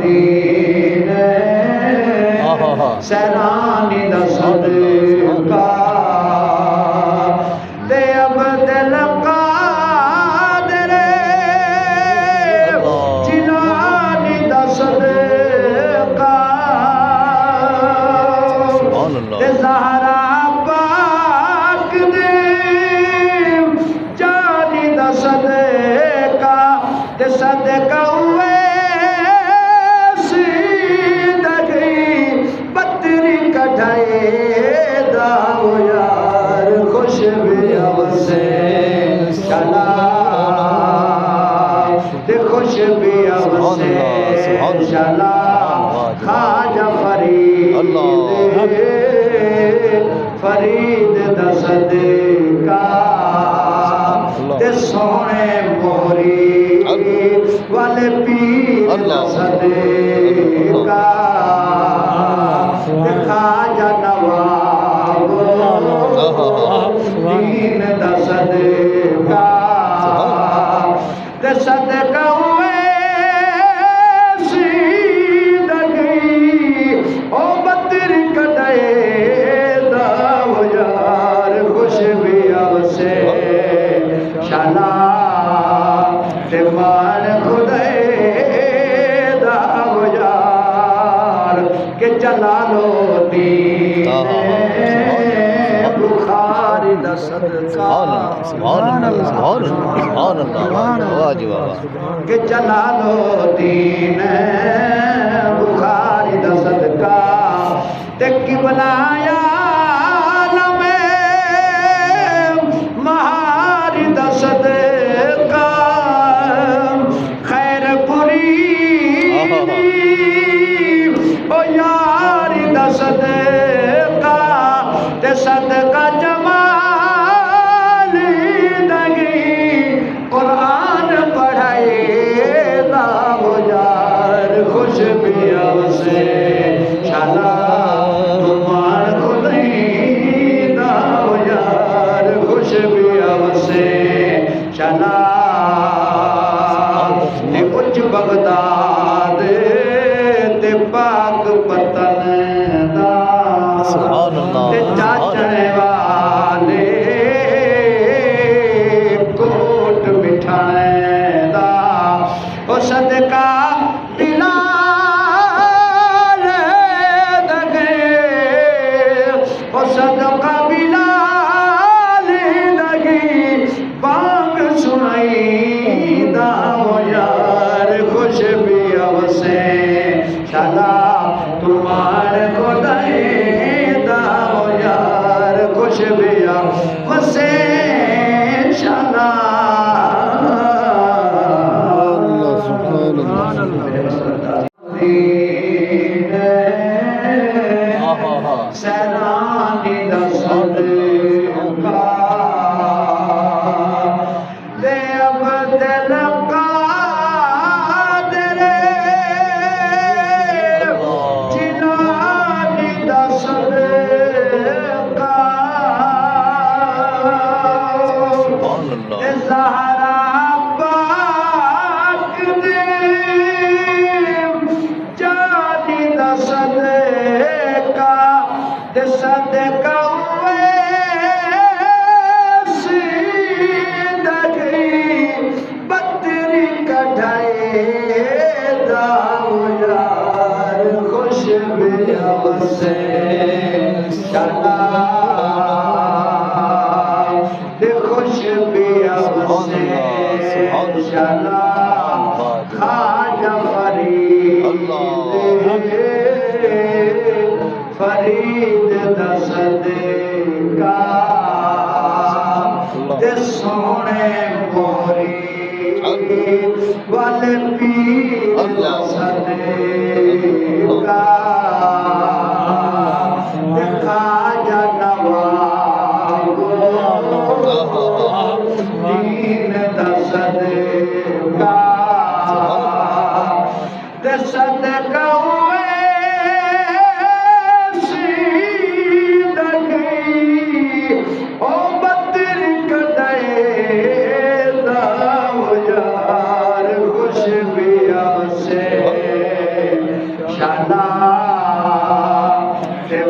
دین سیرانی دا صدقہ دے عبد القادر جیلانی دا صدقہ دے زہرا پاک دے جانی دا صدقہ دے صدقہ ہوئے داو یار خوش بیا وسے چلا دے خوش بیا وسے چلا خواجہ فرید دا صدقہ دے سونے موری والے پیر دا صدقہ دے خواجہ نواب دین دا صدقہ دے صدقہ ہوئے سیدگی او بطر کٹائے داو یار خوش بیا وسے شالا تے مان خدے داو یار کہ جلالو دین بخاری دا صدقہ سبحان اللہ کہ جلالو دین بخاری دا صدقہ تے قبلہ عالم مہاری دا صدقہ خیر پوری او یاری دا صدقہ تے صدقہ جمال دگی قرآن پڑھائے داو یار خوش بیا وسے شالا تمہار خدای داو یار خوش بیا وسے شالا تے کچھ بغداد تے پاک پتن دا تے چاچنے والے کوٹ مٹھانے دا او صدقہ بلال دگے او صدقہ بلال دگی بانگ سنائی داو یار خوش بیا وسے شالا تمہار خدای داو یار خوش بیا وسے شالا دین سیرانی دا صدقہ دے عبد القادر جیلانی دا صدقہ دے زہرا پاک دے جانی دا صدقہ دے صدقہ ہوئے سیدگی بطری کٹھائے داو یار خوش بیا وسے شالا دے خوش بیا وسے شالا خواجہ فرید دا صدقہ دے سونے موری والے پیر دا صدقہ دے خواجہ نواب دین دا صدقہ دے صدقہ ہوئے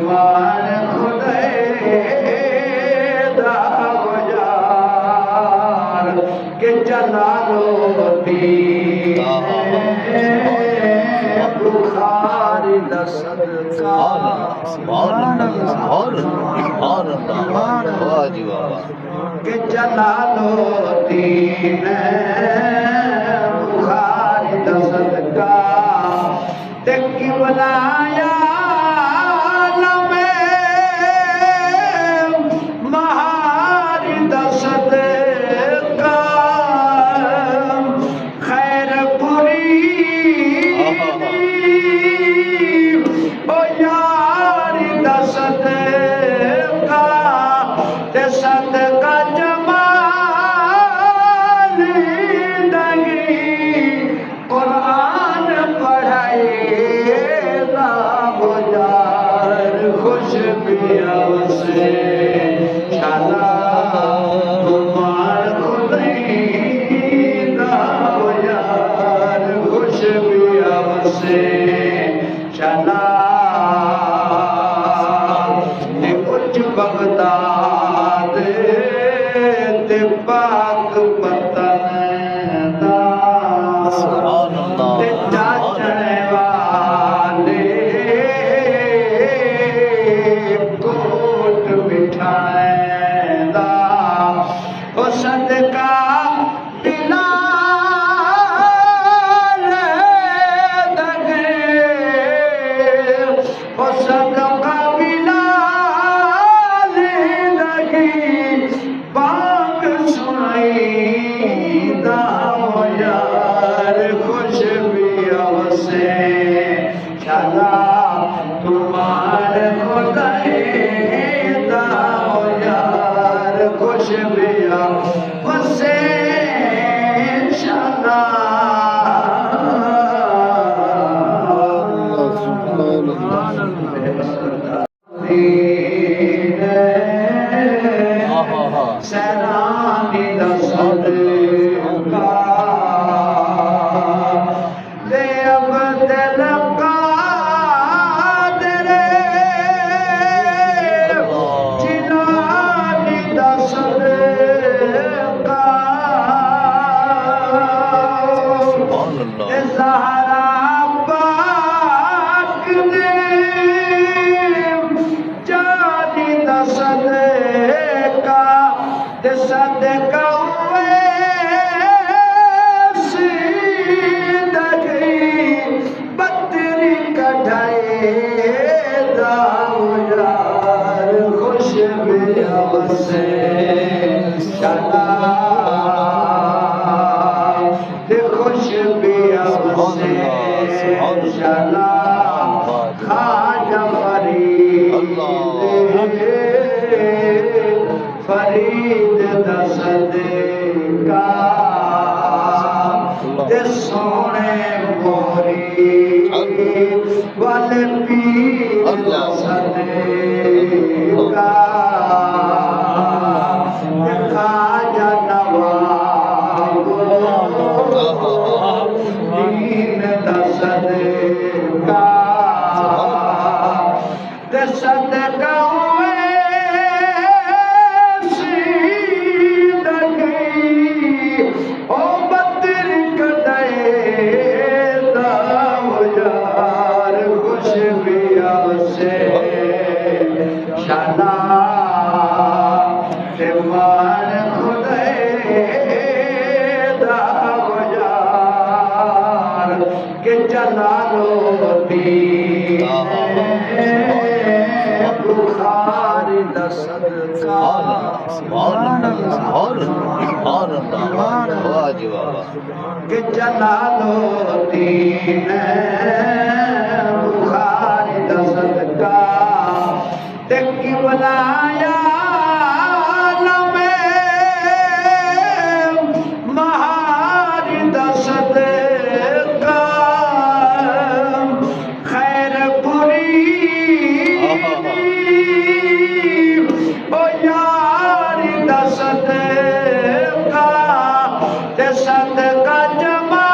مان خدے دا یار کہ جلالالدین بخاری دا صدقہ کہ جلالالدین بخاری دا صدقہ تکی بلایا بغداد تے پاک پتن دا تے چاچنے والے کوٹ بٹھائیں دا او صدقہ بلال دگے او صدقہ سیرانی دا صدقہ دے عبد القادر جیلانی دا صدقہ دے زہرا پاک دے جانی دا صدقہ صدقہ ویسی دگی بطری کٹھائے داؤ یار خوش بیاب سے شلا خوش بیاب سے شلا خواجہ فرید دا صدقہ تے سونے موری والے پیر دا صدقہ تے خواجہ نواب دین دا صدقہ تے صدقہ مان خدے دا یار کہ جلالالدین بخاری دا صدقہ کہ جلالالدین بخاری دا صدقہ تکی بلایا صدقہ جمال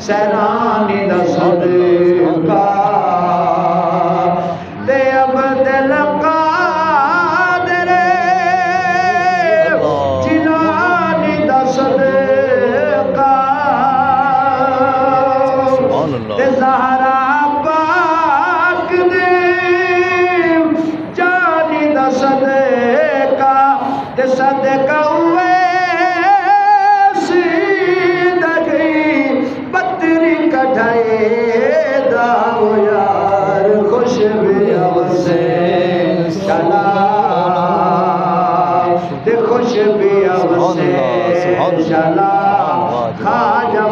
سیرانی دا صدقہ تے عبد القادر جیلانی دا صدقہ تے زہرا پاک دے جانی دا صدقہ تے صدقہ ہوئے کٹھائے داو یار خوش بیاو سے چلا تے خوش بیاو سے چلا خواجہ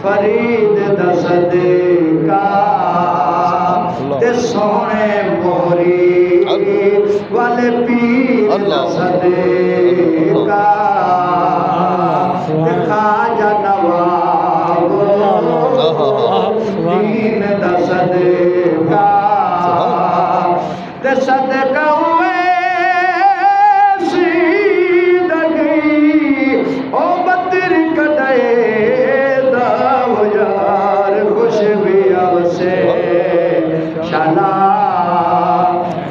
فرید دا صدقہ تے سونے موری والے پیر دا صدقہ خواجہ نواب دین دا صدقہ تے صدقہ ہوئے سیدگی او بطر کٹائے داو یار خوش بیاو سے شالا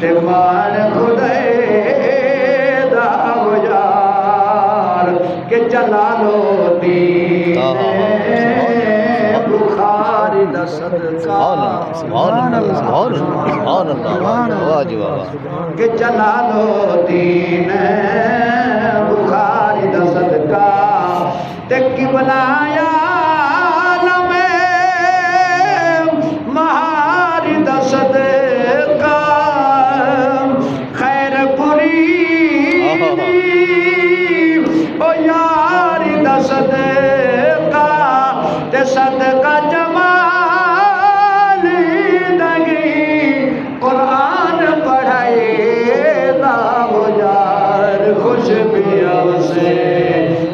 تے مان خدے داو یار کہ جلالو دین بخاری دا صدقہ کہ جلالو دین بخاری دا صدقہ تے قبلہ عالم مہاری دا صدقہ خیر پوری او یاری دا صدقہ تے صدقہ جمالی دگی قرآن پڑھائے داو یار خوش بیاو سے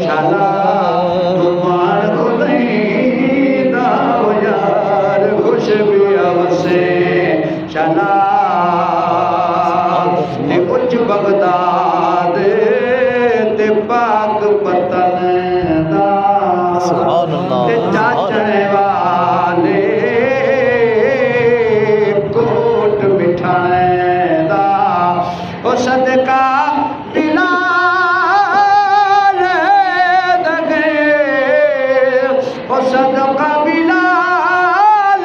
شالا تمہار خدای داو یار خوش بیاو سے شالا تے کچھ بغداد تے پاک پتن دا تے چاچنے والے کوٹ بٹھانے دا او صدقہ بلال دگے او صدقہ بلال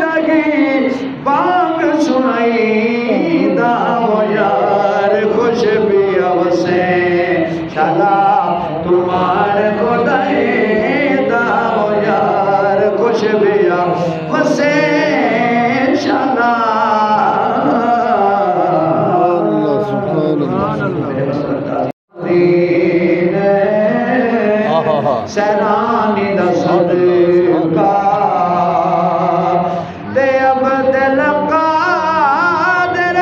دگی بانگ سنائی داو یار خوش بیاو سے شالا تمہار خدای داو یار خوش بیاو سے شالا دین سیرانی دا صدقہ تے عبد القادر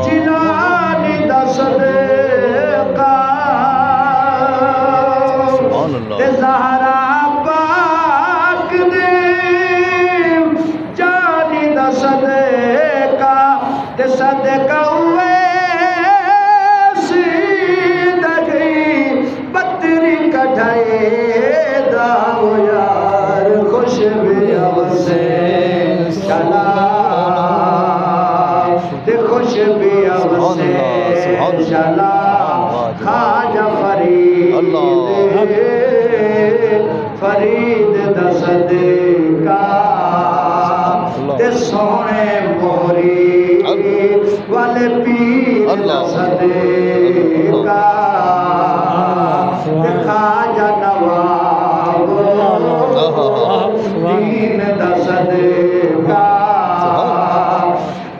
جیلانی دا صدقہ تے زہرا پاک دے جانی دا صدقہ تے صدقہ ہوئے کٹھائے داو یار خوش بیاو سے چلا تے خوش بیاو سے چلا خواجہ فرید دا صدقہ تے سونے موری والے پیر دا صدقہ خواجہ نواب دین دا صدقہ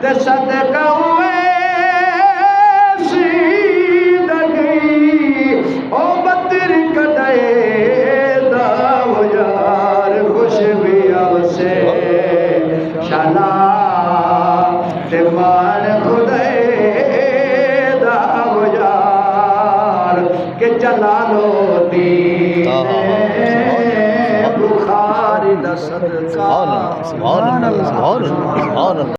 تے صدقہ ہوئے سیدگی او بطر کٹائے داو یار خوش بیاو سے شالا تے مان خدے داو یار کہ جلالو دین بخاری دا صدقہ